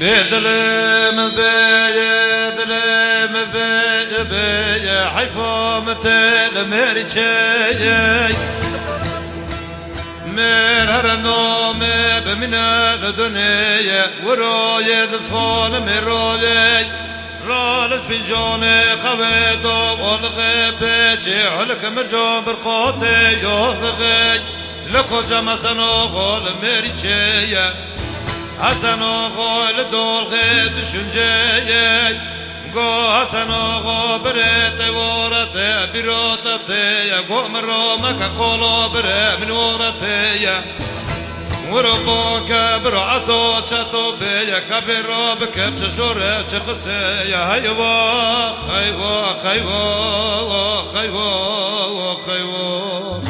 بدل مذبي حيفو مثل مريتشي مرهر النوم بمن الدنيا وروي الصخون مروي رالت في جوني خويتو والغيبتي حلك مرجو برقوتي يوثغي لكو جمسنو غول مريتشي حسنو غول دول غيد شنجي قو حسنو غو بريتي ورتي بروتتي قو مرو مكا قولو بري من ورتي وربوك برعتو تشتو بيا كبيرو بكبش شوري تشقسي هيوا خيوا خيوا خيوا خيوا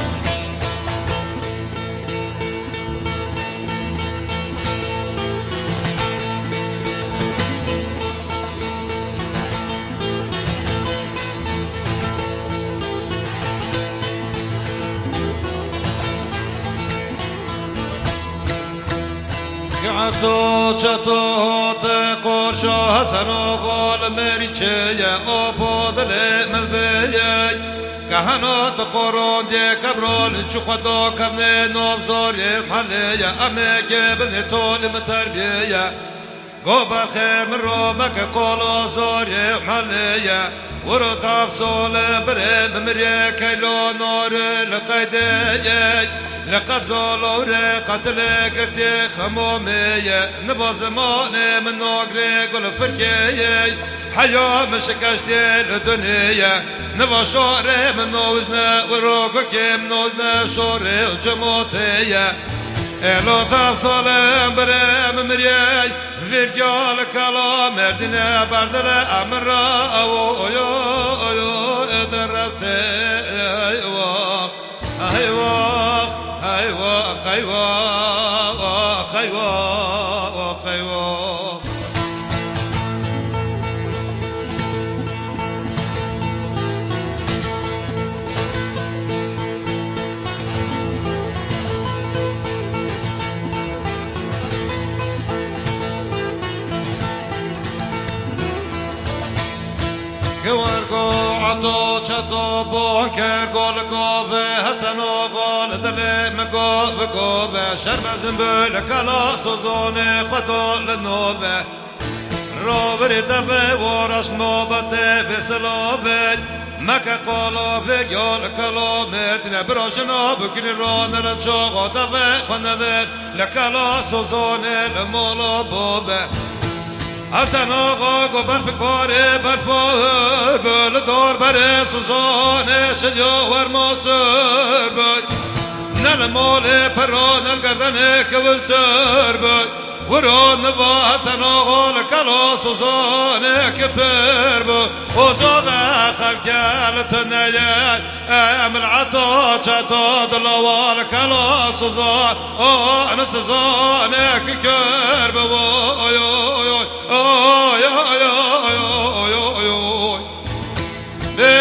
قعدو چتو تقرشو حسنو قول مريچي او بودل مذبي كهنو تقرون دي كبرول چخدو كمن نوبزور محلي امك بن تول متربيه قبر خيم رومك قولو زور محلي ورطاف صول برم مريا كيلو نور لقيدي لقد زولور قتل قرتي خمومي نبو زمان من نوغري قل فركي حيا مشكشتي الدنيا نبو شوري من نوزنا وروقو كيم نوزنا شوري وجموتي لو تفصل برم مريا فيرجال كلام مردنا بردل امر او يو درت ايوا ايوا ايوا ايوا ايوا ايوا كواركو عطو شطو بوكر قول قوبة حسنو قول دلم قوبة شرب زنبل كلا سوزوني قطو للنوبة روبري دبي ورش نوبتي بسلوبي مكا قولو فيقول كلو مرتنا بروشنو بكني رون رجوغو دبي خندر لكلا سوزوني لمولو بوبة حسن آقا برف باره برفار بل دار بره سوزانه شدیا ورماسر بای نل مال پران الگردن کوستر بای وران نوا حسن آقا لکلا سوزانه کپر بای اجاق خلکل تنید امل عطا چطا دلوال کلا سوزان آن سوزانه ککر بای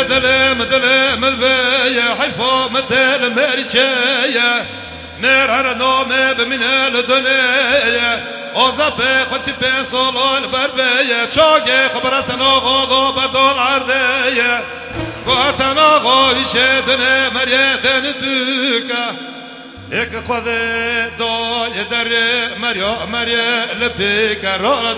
بدل مذبي حيفو مثل مريچي مرهر نوم بمن الدنيا اوزابي خسي بسولو البربي چوغي خبر سنو غو بردول عردي وسنو غو يشدن مريتن دوكا هيك خذ دو يدر مريا لبيك رول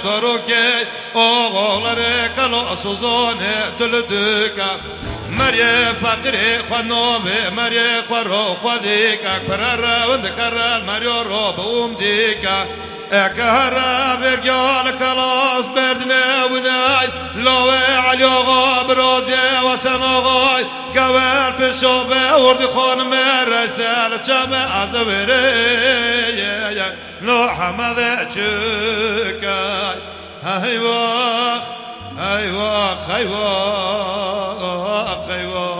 دوروكي اوغولر كلو سوزونه تلدوكا مريا فقري خنومي مريا خرو خديكا برر وندكر مريا روب ديكا اكهرا برجال كلاس بردنا وناي لو علي غاب روزي وسنغاي كوال بشوبه ورد خون مرسال جمع ازوري لو حمد چكاي هاي واخ هاي واخ هاي واخ هاي واخ